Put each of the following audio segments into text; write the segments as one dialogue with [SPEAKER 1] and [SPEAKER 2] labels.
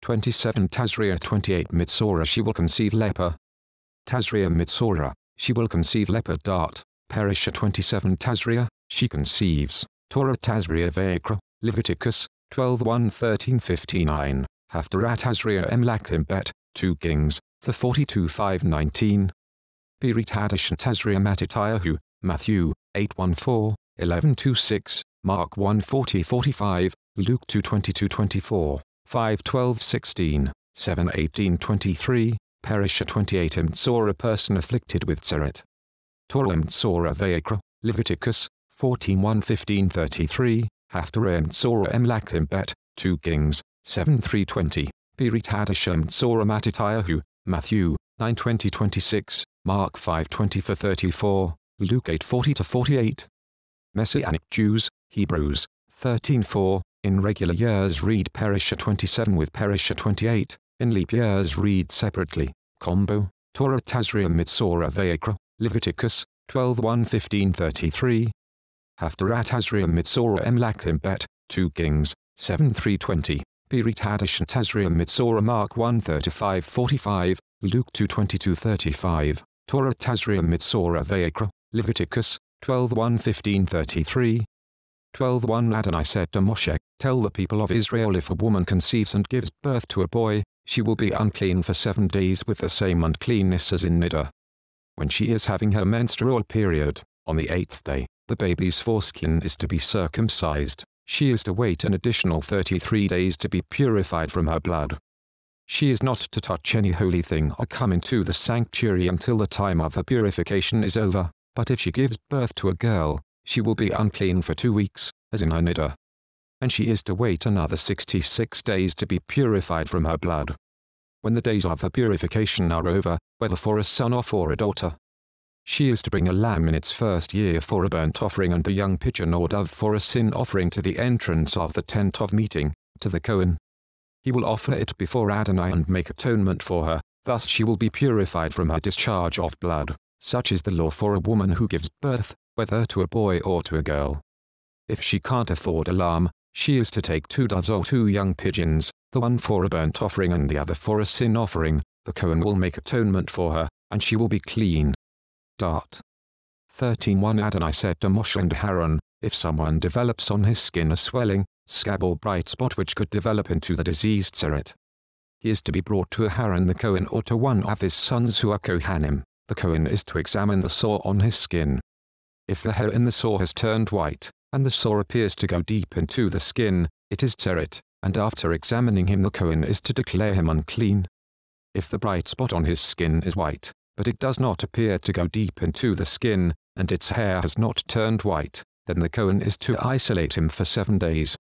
[SPEAKER 1] 27 Tazria 28 Metzora She will conceive Leper. Tazria-Metzora, she will conceive Leper. Hadashah 27 Tazria, she conceives. Torah Tazria-Vayikra, Leviticus, 12:1-13:59. Haftarah Tazria-Metzora, 2 Kings, 42:5-19. Berit Hadashah Tazria-Metzora, Matthew, 8:14, 11:26, Mark 1:40-45, Luke 2:22-24, 5:12-16, 7:18-23, Hadashah 28 Metzora person afflicted with Tzeret. Torah Metzora Leviticus, 14:1-15-33, Haftarah 2 Kings, 7:3-20, Berit Hadashah Metzora Matthew, 9:20-26, Mark 5:20-34, Luke 8:40-48. Messianic Jews, Hebrews, 13:4, in regular years read Hadashah 27 with Hadashah 28, in leap years read separately. Combo, Torah Tazria-Metzora Leviticus, 12:1-15-33. Haftarah Tazria-Metzora 2 Kings, 7:3-20, Berit Hadashah Tazria-Metzora Mark 1:35-45, Luke 2:22-35, Torah Tazria-Metzora Leviticus, 12:1-15-33. 12:1 Adonai said to Moshe, tell the people of Israel if a woman conceives and gives birth to a boy, she will be unclean for 7 days with the same uncleanness as in Niddah. When she is having her menstrual period, on the 8th day, the baby's foreskin is to be circumcised. She is to wait an additional 33 days to be purified from her blood. She is not to touch any holy thing or come into the sanctuary until the time of her purification is over, but if she gives birth to a girl, she will be unclean for 2 weeks, as in her Niddah. And she is to wait another 66 days to be purified from her blood. When the days of her purification are over, whether for a son or for a daughter, she is to bring a lamb in its first year for a burnt offering and a young pigeon or dove for a sin offering to the entrance of the tent of meeting, to the Kohen. He will offer it before Adonai and make atonement for her, thus she will be purified from her discharge of blood. Such is the law for a woman who gives birth, whether to a boy or to a girl. If she can't afford a lamb, she is to take 2 doves or 2 young pigeons, the one for a burnt offering and the other for a sin offering. The Kohen will make atonement for her, and she will be clean. 13:1 Adonai said to Moshe and Aaron, if someone develops on his skin a swelling, scab or bright spot which could develop into the diseased Tzeret, he is to be brought to Aaron the Kohen or to one of his sons who are Kohanim. The Kohen is to examine the sore on his skin. If the hair in the sore has turned white, and the sore appears to go deep into the skin, it is Tzeret, and after examining him the Kohen is to declare him unclean. If the bright spot on his skin is white, but it does not appear to go deep into the skin, and its hair has not turned white, then the Kohen is to isolate him for 7 days.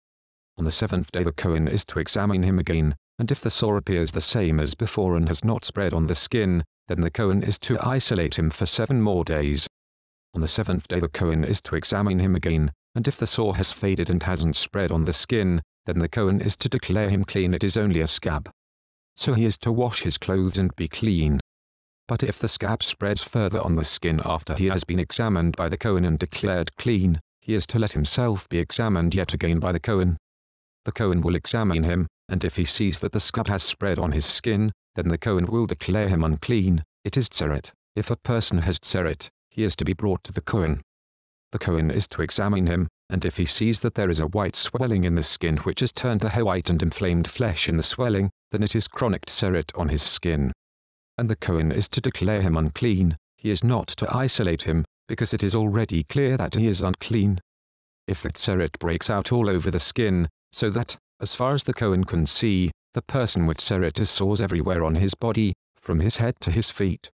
[SPEAKER 1] On the 7th day the Kohen is to examine him again, and if the sore appears the same as before and has not spread on the skin, then the Kohen is to isolate him for 7 more days. On the 7th day the Kohen is to examine him again, and if the sore has faded and hasn't spread on the skin, then the Kohen is to declare him clean. It is only a scab. So he is to wash his clothes and be clean. But if the scab spreads further on the skin after he has been examined by the Kohen and declared clean, he is to let himself be examined yet again by the Kohen. The Kohen will examine him, and if he sees that the scab has spread on his skin, then the Kohen will declare him unclean. It is Tzeret. If a person has Tzeret, he is to be brought to the Kohen. The Kohen is to examine him, and if he sees that there is a white swelling in the skin which has turned the hair white and inflamed flesh in the swelling, then it is chronic Tzeret on his skin. And the Kohen is to declare him unclean. He is not to isolate him, because it is already clear that he is unclean. If the Tzeret breaks out all over the skin, so that, as far as the Kohen can see, the person with Tzeret has sores everywhere on his body, from his head to his feet,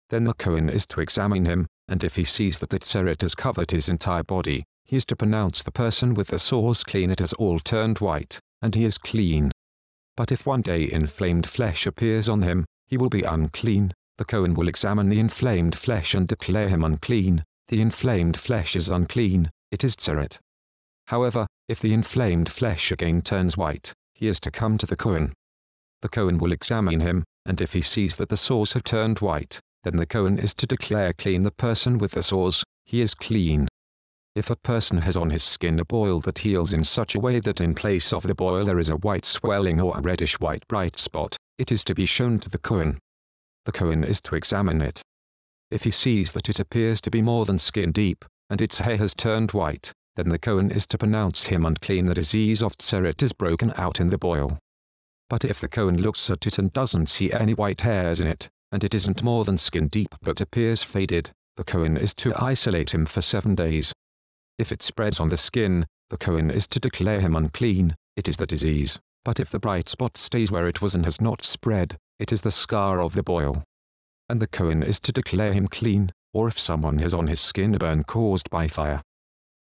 [SPEAKER 1] then the Kohen is to examine him, and if he sees that the Tzeret has covered his entire body, he is to pronounce the person with the sores clean. It has all turned white, and he is clean. But if one day inflamed flesh appears on him, he will be unclean. The Kohen will examine the inflamed flesh and declare him unclean. The inflamed flesh is unclean. It is Tzeret. However, if the inflamed flesh again turns white, he is to come to the Kohen. The Kohen will examine him, and if he sees that the sores have turned white, then the Kohen is to declare clean the person with the sores. He is clean. If a person has on his skin a boil that heals in such a way that in place of the boil there is a white swelling or a reddish-white bright spot, it is to be shown to the Kohen. The Kohen is to examine it. If he sees that it appears to be more than skin deep, and its hair has turned white, then the Kohen is to pronounce him unclean. The disease of tzeret is broken out in the boil. But if the Kohen looks at it and doesn't see any white hairs in it, and it isn't more than skin deep but appears faded, the Kohen is to isolate him for 7 days. If it spreads on the skin, the Kohen is to declare him unclean. It is the disease. But if the bright spot stays where it was and has not spread, it is the scar of the boil. And the Kohen is to declare him clean. Or if someone has on his skin a burn caused by fire,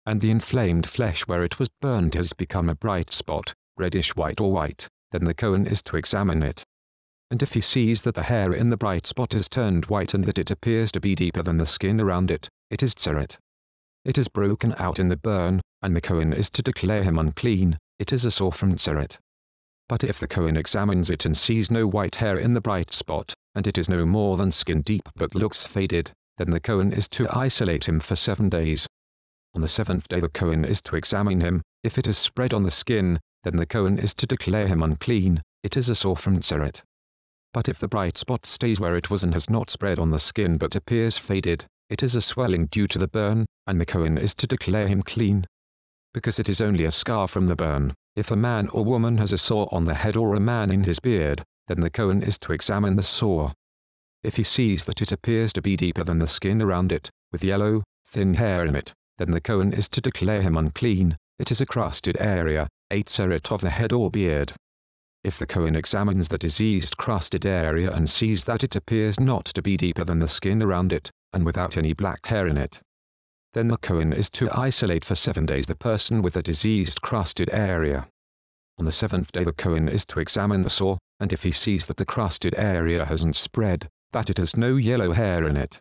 [SPEAKER 1] and the inflamed flesh where it was burned has become a bright spot, reddish white or white, then the Kohen is to examine it. And if he sees that the hair in the bright spot has turned white and that it appears to be deeper than the skin around it, it is tzeret. It is broken out in the burn, and the Kohen is to declare him unclean. It is a sore from tzeret. But if the Kohen examines it and sees no white hair in the bright spot, and it is no more than skin deep but looks faded, then the Kohen is to isolate him for 7 days. On the 7th day the Kohen is to examine him. If it has spread on the skin, then the Kohen is to declare him unclean. It is a sore from tzeret. But if the bright spot stays where it was and has not spread on the skin but appears faded, it is a swelling due to the burn, and the Kohen is to declare him clean. Because it is only a scar from the burn. If a man or woman has a sore on the head or a man in his beard, then the Kohen is to examine the sore. If he sees that it appears to be deeper than the skin around it, with yellow, thin hair in it, then the Kohen is to declare him unclean. It is a crusted area, a tzeret of the head or beard. If the Kohen examines the diseased crusted area and sees that it appears not to be deeper than the skin around it, and without any black hair in it, then the Kohen is to isolate for 7 days the person with the diseased crusted area. On the 7th day the Kohen is to examine the sore, and if he sees that the crusted area hasn't spread, that it has no yellow hair in it,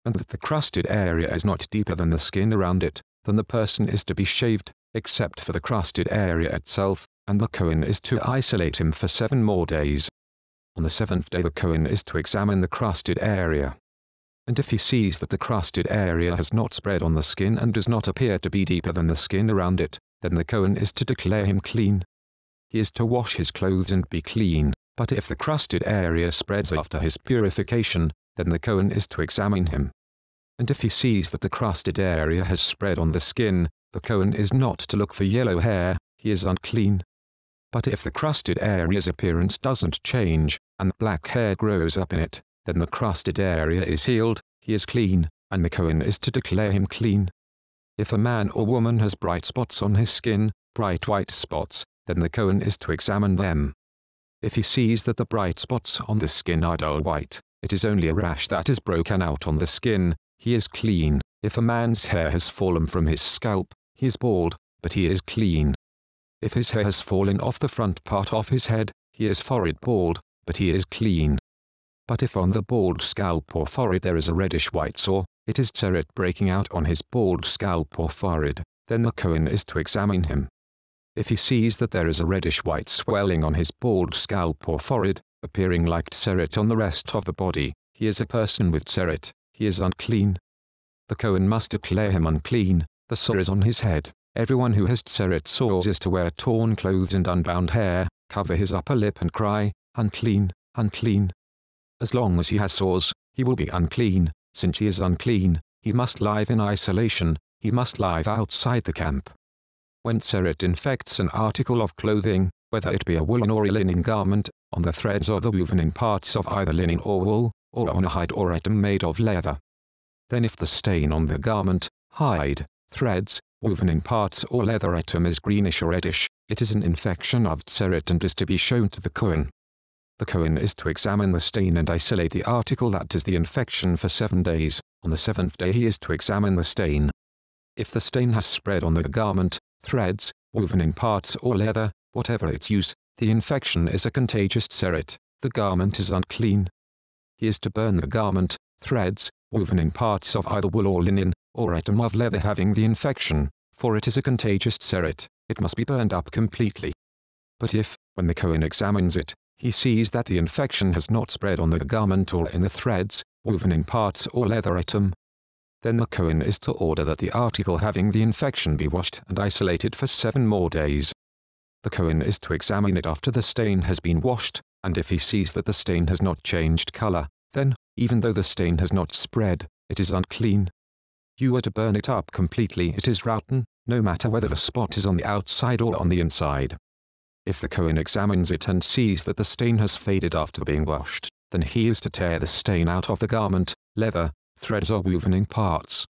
[SPEAKER 1] and that the crusted area is not deeper than the skin around it, then the person is to be shaved, except for the crusted area itself, and the Kohen is to isolate him for 7 more days. On the 7th day the Kohen is to examine the crusted area. And if he sees that the crusted area has not spread on the skin and does not appear to be deeper than the skin around it, then the Kohen is to declare him clean. He is to wash his clothes and be clean. But if the crusted area spreads after his purification, then the Kohen is to examine him. And if he sees that the crusted area has spread on the skin, the Kohen is not to look for yellow hair. He is unclean. But if the crusted area's appearance doesn't change, and black hair grows up in it, then the crusted area is healed. He is clean, and the Kohen is to declare him clean. If a man or woman has bright spots on his skin, bright white spots, then the Kohen is to examine them. If he sees that the bright spots on the skin are dull white, it is only a rash that is broken out on the skin. He is clean. If a man's hair has fallen from his scalp, he is bald, but he is clean. If his hair has fallen off the front part of his head, he is forehead bald, but he is clean. But if on the bald scalp or forehead there is a reddish white sore, it is tzeret breaking out on his bald scalp or forehead, then the Kohen is to examine him. If he sees that there is a reddish white swelling on his bald scalp or forehead, appearing like tzeret on the rest of the body, he is a person with tzeret. He is unclean. The Kohen must declare him unclean. The sore is on his head. Everyone who has tzeret sores is to wear torn clothes and unbound hair, cover his upper lip and cry, unclean, unclean. As long as he has sores, he will be unclean. Since he is unclean, he must live in isolation. He must live outside the camp. When tzeret infects an article of clothing, whether it be a woolen or a linen garment, on the threads or the woven in parts of either linen or wool, or on a hide or item made of leather, then if the stain on the garment, hide, threads, woven in parts or leather item is greenish or reddish, it is an infection of tzeret and is to be shown to the Kohen. The Kohen is to examine the stain and isolate the article that is the infection for 7 days. On the 7th day he is to examine the stain. If the stain has spread on the garment, threads, woven in parts or leather, whatever its use, the infection is a contagious tzeret. The garment is unclean. He is to burn the garment, threads, woven in parts of either wool or linen, or item of leather having the infection, for it is a contagious tzeret. It must be burned up completely. But if, when the Kohen examines it, he sees that the infection has not spread on the garment or in the threads, woven in parts or leather item, Then the Kohen is to order that the article having the infection be washed and isolated for 7 more days. The Kohen is to examine it after the stain has been washed, and if he sees that the stain has not changed color, then, even though the stain has not spread, it is unclean. You are to burn it up completely. It is rotten, no matter whether the spot is on the outside or on the inside. If the Kohen examines it and sees that the stain has faded after being washed, then he is to tear the stain out of the garment, leather, threads or woven parts.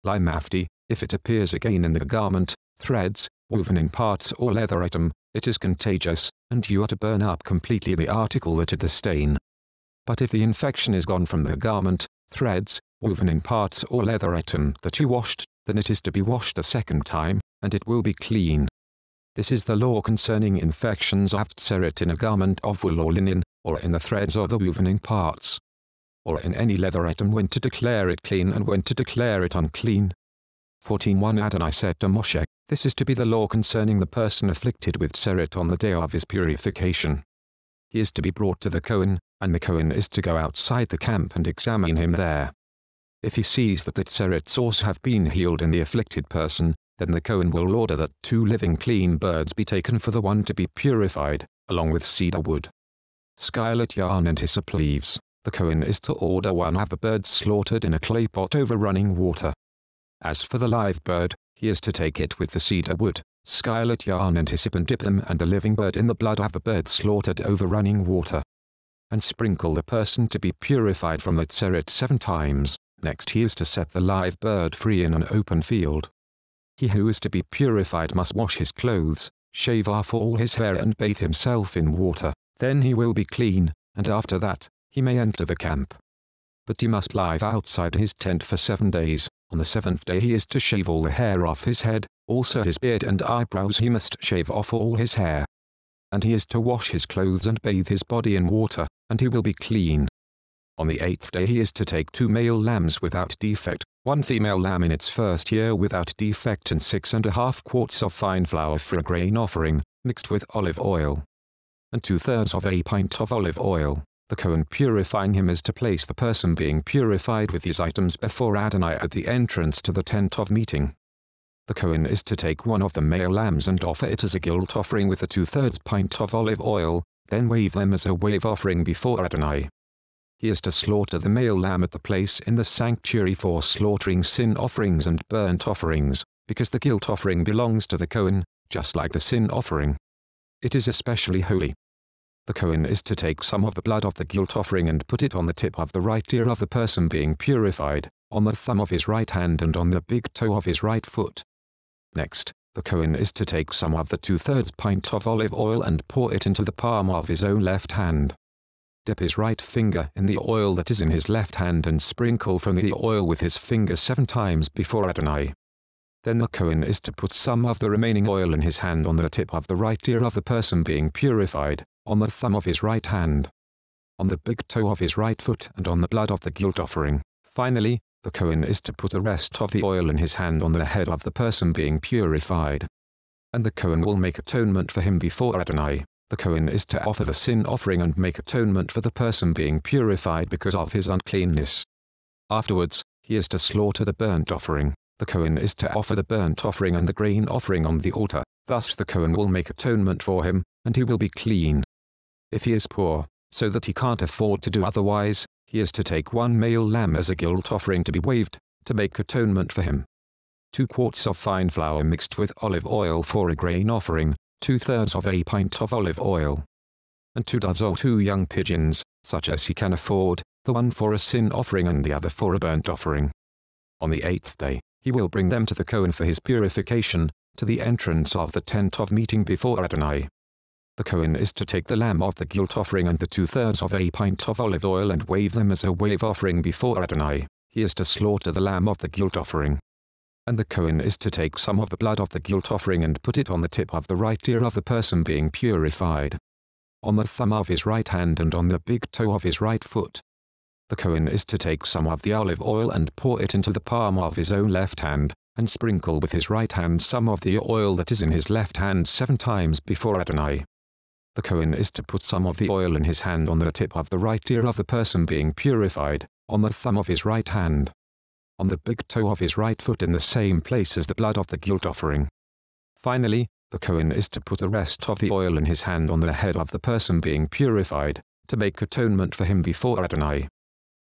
[SPEAKER 1] Limafti, if it appears again in the garment, threads, woven parts or leather item, it is contagious, and you are to burn up completely the article that had the stain. But if the infection is gone from the garment, threads, woven parts or leather item that you washed, then it is to be washed a second time, and it will be clean. This is the law concerning infections of Haftarah in a garment of wool or linen, or in the threads or the woven parts, or in any leather item, when to declare it clean and when to declare it unclean. 14:1 Adonai said to Moshe, this is to be the law concerning the person afflicted with tzeret on the day of his purification. He is to be brought to the Kohen, and the Kohen is to go outside the camp and examine him there. If he sees that the tzeret sores have been healed in the afflicted person, then the Kohen will order that 2 living clean birds be taken for the one to be purified, along with cedar wood, scarlet yarn and hyssop leaves. The Kohen is to order 1 of the birds slaughtered in a clay pot over running water. As for the live bird, he is to take it with the cedar wood, scarlet yarn and hyssop and dip them and the living bird in the blood of the bird slaughtered over running water, and sprinkle the person to be purified from the tzeret 7 times. Next he is to set the live bird free in an open field. He who is to be purified must wash his clothes, shave off all his hair and bathe himself in water, then he will be clean, and after that, he may enter the camp. But he must lie outside his tent for 7 days. On the 7th day he is to shave all the hair off his head, also his beard and eyebrows he must shave off all his hair. And he is to wash his clothes and bathe his body in water, and he will be clean. On the 8th day he is to take 2 male lambs without defect, 1 female lamb in its first year without defect, and 6½ quarts of fine flour for a grain offering, mixed with olive oil, and 2/3 of a pint of olive oil. The Kohen purifying him is to place the person being purified with these items before Adonai at the entrance to the tent of meeting. The Kohen is to take 1 of the male lambs and offer it as a guilt offering with a 2/3 pint of olive oil, then wave them as a wave offering before Adonai. He is to slaughter the male lamb at the place in the sanctuary for slaughtering sin offerings and burnt offerings, because the guilt offering belongs to the Kohen, just like the sin offering. It is especially holy. The Kohen is to take some of the blood of the guilt offering and put it on the tip of the right ear of the person being purified, on the thumb of his right hand and on the big toe of his right foot. Next, the Kohen is to take some of the 2/3 pint of olive oil and pour it into the palm of his own left hand. Dip his right finger in the oil that is in his left hand and sprinkle from the oil with his finger 7 times before Adonai. Then the Kohen is to put some of the remaining oil in his hand on the tip of the right ear of the person being purified, on the thumb of his right hand, on the big toe of his right foot and on the blood of the guilt offering. Finally, the Kohen is to put the rest of the oil in his hand on the head of the person being purified. And the Kohen will make atonement for him before Adonai. The Kohen is to offer the sin offering and make atonement for the person being purified because of his uncleanness. Afterwards, he is to slaughter the burnt offering. The Kohen is to offer the burnt offering and the grain offering on the altar. Thus the Kohen will make atonement for him, and he will be clean. If he is poor, so that he can't afford to do otherwise, he is to take 1 male lamb as a guilt offering to be waved, to make atonement for him. 2 quarts of fine flour mixed with olive oil for a grain offering, 2/3 of a pint of olive oil, and 2 doves or 2 young pigeons, such as he can afford, the one for a sin offering and the other for a burnt offering. On the 8th day, he will bring them to the Kohen for his purification, to the entrance of the tent of meeting before Adonai. The Kohen is to take the lamb of the guilt offering and the 2/3 of a pint of olive oil and wave them as a wave offering before Adonai. He is to slaughter the lamb of the guilt offering. And the Kohen is to take some of the blood of the guilt offering and put it on the tip of the right ear of the person being purified, on the thumb of his right hand and on the big toe of his right foot. The Kohen is to take some of the olive oil and pour it into the palm of his own left hand, and sprinkle with his right hand some of the oil that is in his left hand 7 times before Adonai. The Kohen is to put some of the oil in his hand on the tip of the right ear of the person being purified, on the thumb of his right hand, on the big toe of his right foot in the same place as the blood of the guilt offering. Finally, the Kohen is to put the rest of the oil in his hand on the head of the person being purified, to make atonement for him before Adonai.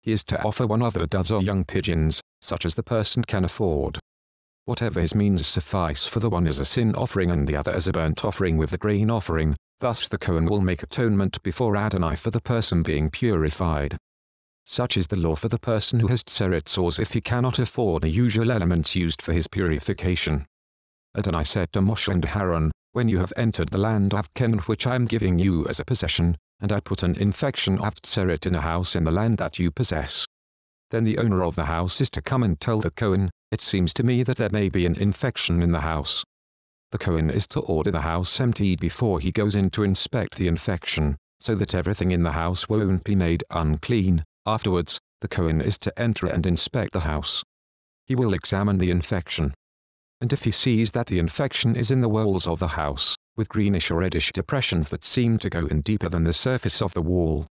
[SPEAKER 1] He is to offer one of the doves or young pigeons, such as the person can afford. Whatever his means suffice, for the one as a sin offering and the other as a burnt offering with the grain offering. Thus the Kohen will make atonement before Adonai for the person being purified. Such is the law for the person who has Tazria-Metzora if he cannot afford the usual elements used for his purification. Adonai said to Moshe and Aaron, when you have entered the land of Canaan which I am giving you as a possession, and I put an infection of Tazria in a house in the land that you possess, then the owner of the house is to come and tell the Kohen, it seems to me that there may be an infection in the house. The Kohen is to order the house emptied before he goes in to inspect the infection, so that everything in the house won't be made unclean. Afterwards, the Kohen is to enter and inspect the house. He will examine the infection. And if he sees that the infection is in the walls of the house, with greenish or reddish depressions that seem to go in deeper than the surface of the wall,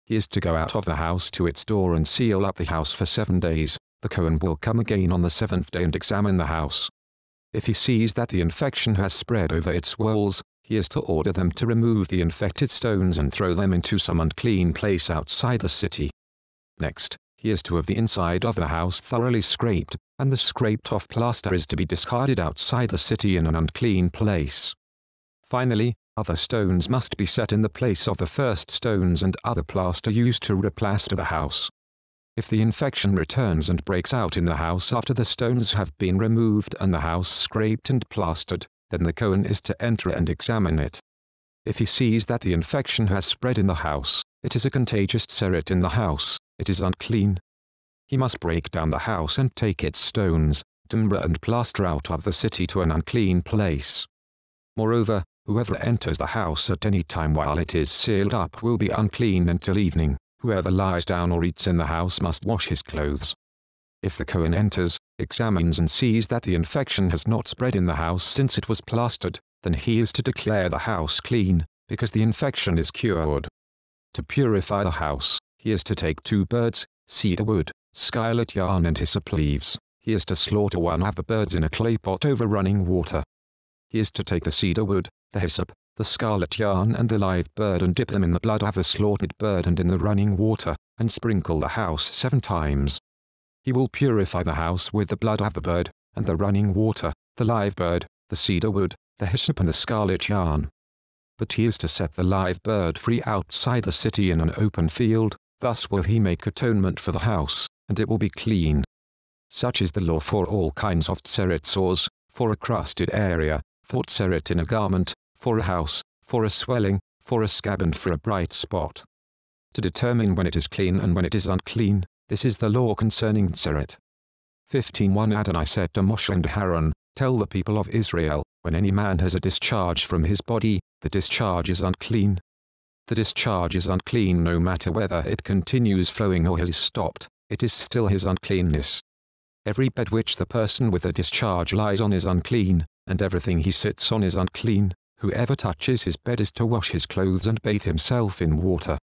[SPEAKER 1] he is to go out of the house to its door and seal up the house for 7 days. The Kohen will come again on the 7th day and examine the house. If he sees that the infection has spread over its walls, he is to order them to remove the infected stones and throw them into some unclean place outside the city. Next, he is to have the inside of the house thoroughly scraped, and the scraped-off plaster is to be discarded outside the city in an unclean place. Finally, other stones must be set in the place of the first stones and other plaster used to replaster the house. If the infection returns and breaks out in the house after the stones have been removed and the house scraped and plastered, then the Kohen is to enter and examine it. If he sees that the infection has spread in the house, it is a contagious Tazria in the house, it is unclean. He must break down the house and take its stones, timber and plaster out of the city to an unclean place. Moreover, whoever enters the house at any time while it is sealed up will be unclean until evening. Whoever lies down or eats in the house must wash his clothes. If the Kohen enters, examines and sees that the infection has not spread in the house since it was plastered, then he is to declare the house clean, because the infection is cured. To purify the house, he is to take 2 birds, cedar wood, scarlet yarn and hyssop leaves. He is to slaughter one of the birds in a clay pot over running water. He is to take the cedar wood, the hyssop, the scarlet yarn and the live bird and dip them in the blood of the slaughtered bird and in the running water, and sprinkle the house 7 times. He will purify the house with the blood of the bird, and the running water, the live bird, the cedar wood, the hyssop and the scarlet yarn. But he is to set the live bird free outside the city in an open field, thus will he make atonement for the house, and it will be clean. Such is the law for all kinds of Tazria-Metzoras, for a crusted area, for Tazria in a garment, for a house, for a swelling, for a scab and for a bright spot. To determine when it is clean and when it is unclean, this is the law concerning Tazria. 15:1 Adonai said to Moshe and Aaron, tell the people of Israel, when any man has a discharge from his body, the discharge is unclean. The discharge is unclean no matter whether it continues flowing or has stopped, it is still his uncleanness. Every bed which the person with a discharge lies on is unclean, and everything he sits on is unclean. Whoever touches his bed is to wash his clothes and bathe himself in water.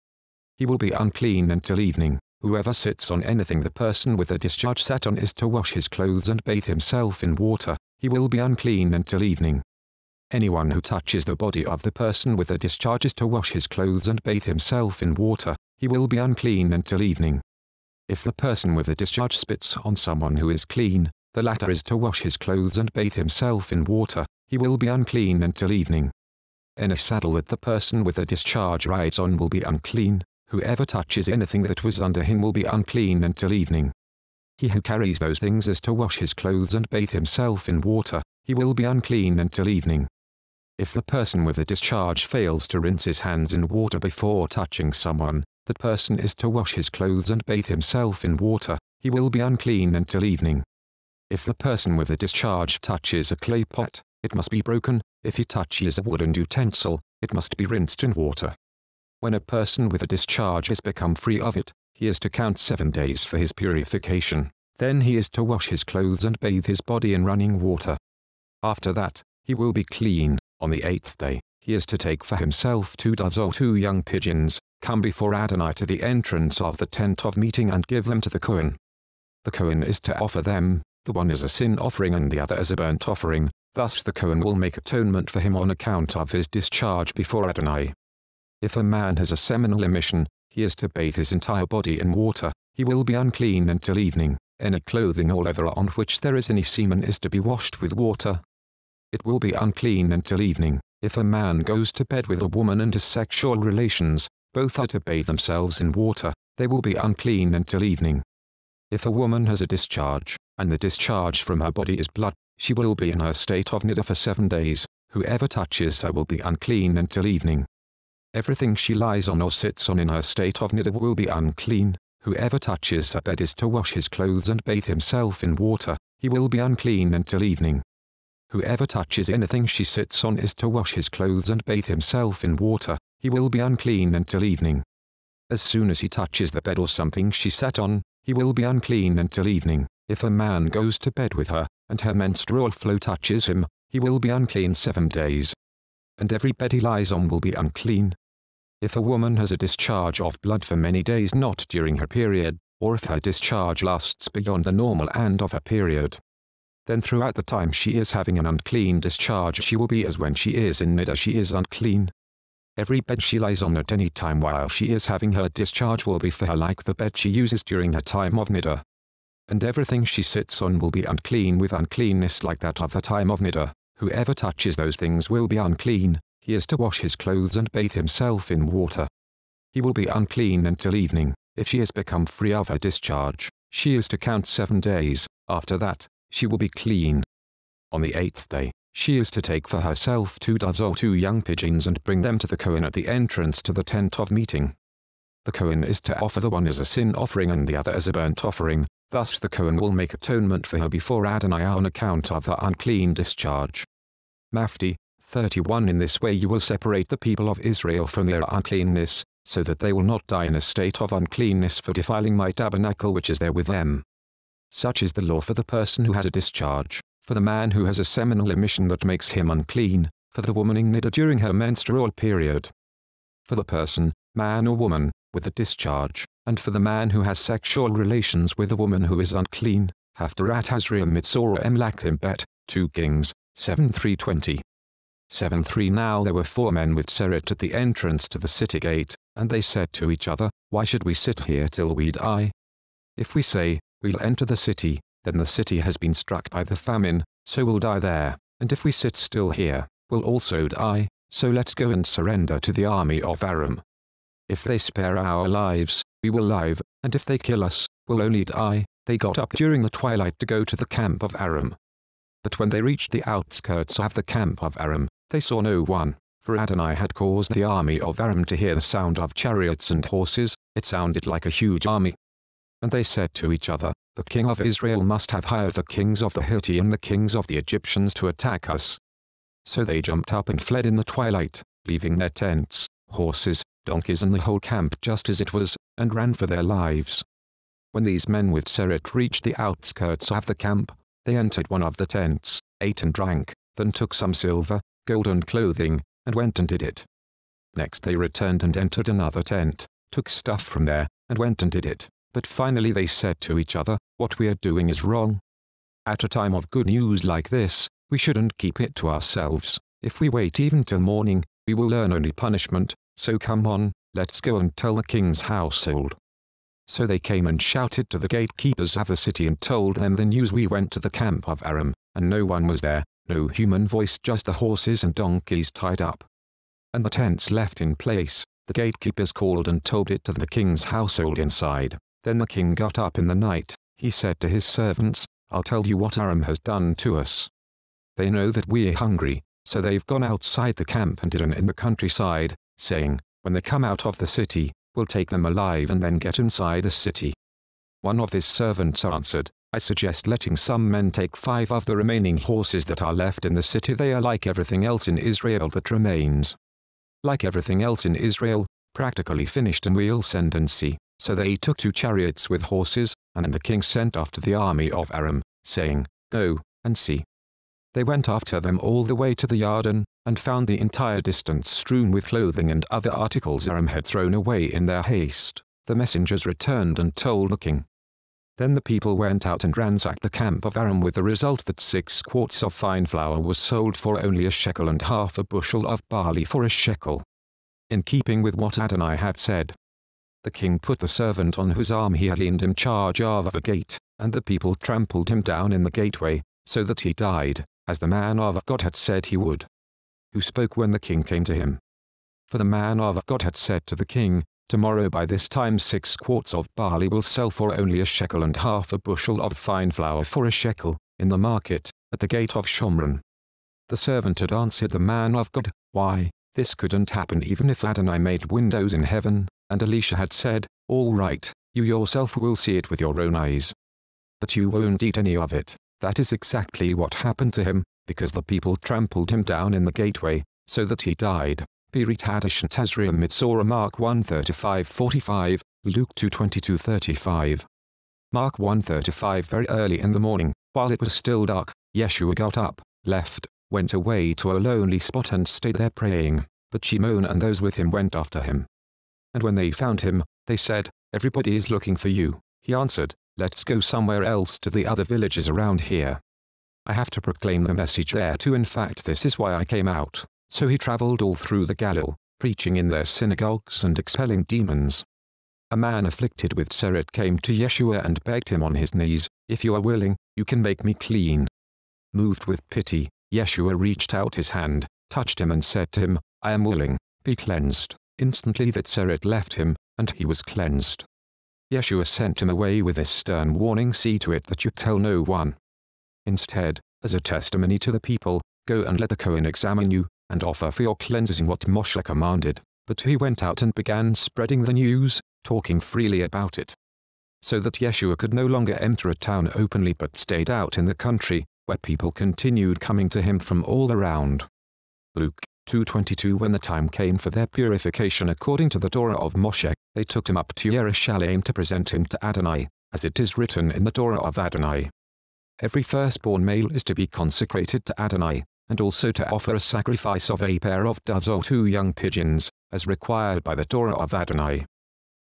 [SPEAKER 1] He will be unclean until evening. Whoever sits on anything the person with a discharge sat on is to wash his clothes and bathe himself in water. He will be unclean until evening. Anyone who touches the body of the person with a discharge is to wash his clothes and bathe himself in water. He will be unclean until evening. If the person with a discharge spits on someone who is clean, the latter is to wash his clothes and bathe himself in water. He will be unclean until evening. Any saddle that the person with a discharge rides on will be unclean. Whoever touches anything that was under him will be unclean until evening. He who carries those things is to wash his clothes and bathe himself in water. He will be unclean until evening. If the person with a discharge fails to rinse his hands in water before touching someone, that person is to wash his clothes and bathe himself in water. He will be unclean until evening. If the person with a discharge touches a clay pot, it must be broken. If he touches a wooden utensil, it must be rinsed in water. When a person with a discharge has become free of it, he is to count 7 days for his purification. Then he is to wash his clothes and bathe his body in running water. After that, he will be clean. On the 8th day, he is to take for himself 2 doves or 2 young pigeons, come before Adonai to the entrance of the tent of meeting and give them to the Kohen. The Kohen is to offer them, the one as a sin offering and the other as a burnt offering. Thus the Kohen will make atonement for him on account of his discharge before Adonai. If a man has a seminal emission, he is to bathe his entire body in water. He will be unclean until evening. Any clothing or leather on which there is any semen is to be washed with water. It will be unclean until evening. If a man goes to bed with a woman and has sexual relations, both are to bathe themselves in water. They will be unclean until evening. If a woman has a discharge, and the discharge from her body is blood, she will be in her state of niddah for 7 days. Whoever touches her will be unclean until evening. Everything she lies on or sits on in her state of niddah will be unclean. Whoever touches her bed is to wash his clothes and bathe himself in water. He will be unclean until evening. Whoever touches anything she sits on is to wash his clothes and bathe himself in water. He will be unclean until evening. As soon as he touches the bed or something she sat on, he will be unclean until evening. If a man goes to bed with her, and her menstrual flow touches him, he will be unclean 7 days. And every bed he lies on will be unclean. If a woman has a discharge of blood for many days not during her period, or if her discharge lasts beyond the normal end of her period, then throughout the time she is having an unclean discharge she will be as when she is in niddah she is unclean. Every bed she lies on at any time while she is having her discharge will be for her like the bed she uses during her time of niddah. And everything she sits on will be unclean with uncleanness like that of her time of niddah. Whoever touches those things will be unclean. He is to wash his clothes and bathe himself in water. He will be unclean until evening. If she has become free of her discharge, she is to count 7 days. After that, she will be clean. On the 8th day, she is to take for herself 2 doves or 2 young pigeons and bring them to the Kohen at the entrance to the tent of meeting. The Kohen is to offer the one as a sin offering and the other as a burnt offering. Thus the Kohen will make atonement for her before Adonai on account of her unclean discharge. Mafti 31. In this way you will separate the people of Israel from their uncleanness, so that they will not die in a state of uncleanness for defiling my tabernacle which is there with them. Such is the law for the person who has a discharge, for the man who has a seminal emission that makes him unclean, for the woman in niddah during her menstrual period, for the person, man or woman, with a discharge, and for the man who has sexual relations with a woman who is unclean. Haftarah Tazria-Metzora Emlachim Bet, 2 Kings, 7:3-20. 7:3. Now there were 4 men with Tzeret at the entrance to the city gate, and they said to each other, why should we sit here till we die? If we say, we'll enter the city, then the city has been struck by the famine, so we'll die there, and if we sit still here, we'll also die, so let's go and surrender to the army of Aram. If they spare our lives, we will live, and if they kill us, we'll only die. They got up during the twilight to go to the camp of Aram. But when they reached the outskirts of the camp of Aram, they saw no one, for Adonai had caused the army of Aram to hear the sound of chariots and horses. It sounded like a huge army. And they said to each other, the king of Israel must have hired the kings of the Hittite and the kings of the Egyptians to attack us. So they jumped up and fled in the twilight, leaving their tents, horses, donkeys and the whole camp just as it was, and ran for their lives. When these men with Tzeret reached the outskirts of the camp, they entered one of the tents, ate and drank, then took some silver, gold and clothing, and went and did it. Next they returned and entered another tent, took stuff from there, and went and did it. But finally they said to each other, what we are doing is wrong. At a time of good news like this, we shouldn't keep it to ourselves. If we wait even till morning, we will earn only punishment, so come on, let's go and tell the king's household. So they came and shouted to the gatekeepers of the city and told them the news. We went to the camp of Aram, and no one was there, no human voice, just the horses and donkeys tied up, and the tents left in place. The gatekeepers called and told it to the king's household inside. Then the king got up in the night. He said to his servants, I'll tell you what Aram has done to us. They know that we're hungry, so they've gone outside the camp and hidden in the countryside, saying, when they come out of the city, we'll take them alive and then get inside the city. One of his servants answered, I suggest letting some men take 5 of the remaining horses that are left in the city. They are like everything else in Israel that remains. Like everything else in Israel, practically finished, and we'll send and see. So they took 2 chariots with horses, and the king sent after the army of Aram, saying, go, and see. They went after them all the way to the Yarden, and found the entire distance strewn with clothing and other articles Aram had thrown away in their haste. The messengers returned and told the king. Then the people went out and ransacked the camp of Aram, with the result that 6 quarts of fine flour was sold for only a shekel and half a bushel of barley for a shekel. In keeping with what Adonai had said, the king put the servant on whose arm he had leaned in charge of the gate, and the people trampled him down in the gateway, so that he died, as the man of God had said he would. Who spoke when the king came to him? For the man of God had said to the king, "Tomorrow by this time 6 quarts of barley will sell for only a shekel and half a bushel of fine flour for a shekel, in the market, at the gate of Shomron." The servant had answered the man of God, "Why, this couldn't happen even if Adonai made windows in heaven." And Elisha had said, "All right, you yourself will see it with your own eyes. But you won't eat any of it." That is exactly what happened to him, because the people trampled him down in the gateway, so that he died. Pirit Hadashah Tazria-Metzora Mark 1:35-45, Luke 2:22-35. Mark 1:35. Very early in the morning, while it was still dark, Yeshua got up, left, went away to a lonely spot and stayed there praying, but Shimon and those with him went after him. And when they found him, they said, "Everybody is looking for you." He answered, "Let's go somewhere else to the other villages around here. I have to proclaim the message there too. In fact, this is why I came out." So he traveled all through the Galilee, preaching in their synagogues and expelling demons. A man afflicted with tzeret came to Yeshua and begged him on his knees, "If you are willing, you can make me clean." Moved with pity, Yeshua reached out his hand, touched him and said to him, "I am willing, be cleansed." Instantly the tzeret left him, and he was cleansed. Yeshua sent him away with this stern warning, "See to it that you tell no one." Instead, as a testimony to the people, "Go and let the Kohen examine you, and offer for your cleansing what Moshe commanded." But he went out and began spreading the news, talking freely about it. So that Yeshua could no longer enter a town openly but stayed out in the country, where people continued coming to him from all around. Luke 2:22. When the time came for their purification according to the Torah of Moshe, they took him up to Jerusalem to present him to Adonai, as it is written in the Torah of Adonai. Every firstborn male is to be consecrated to Adonai, and also to offer a sacrifice of a pair of doves or 2 young pigeons, as required by the Torah of Adonai.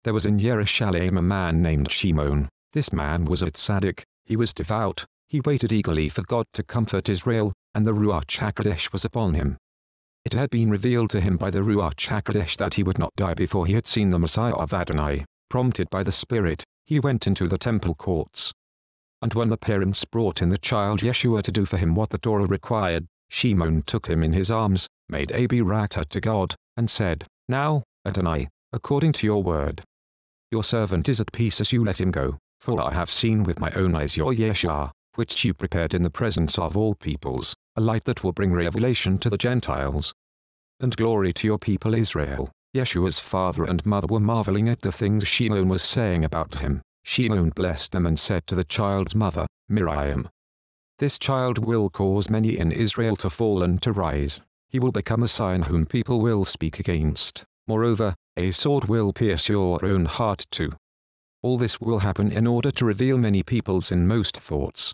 [SPEAKER 1] There was in Jerusalem a man named Shimon. This man was a tzaddik, he was devout, he waited eagerly for God to comfort Israel, and the Ruach HaKodesh was upon him. It had been revealed to him by the Ruach HaKodesh that he would not die before he had seen the Messiah of Adonai. Prompted by the Spirit, he went into the temple courts. And when the parents brought in the child Yeshua to do for him what the Torah required, Shimon took him in his arms, made a berakah to God, and said, "Now, Adonai, according to your word, your servant is at peace as you let him go, for I have seen with my own eyes your Yeshua, which you prepared in the presence of all peoples, a light that will bring revelation to the Gentiles, and glory to your people Israel." Yeshua's father and mother were marveling at the things Shimon was saying about him. Shimon blessed them and said to the child's mother, Miriam, "This child will cause many in Israel to fall and to rise. He will become a sign whom people will speak against. Moreover, a sword will pierce your own heart too." All this will happen in order to reveal many people's inmost thoughts,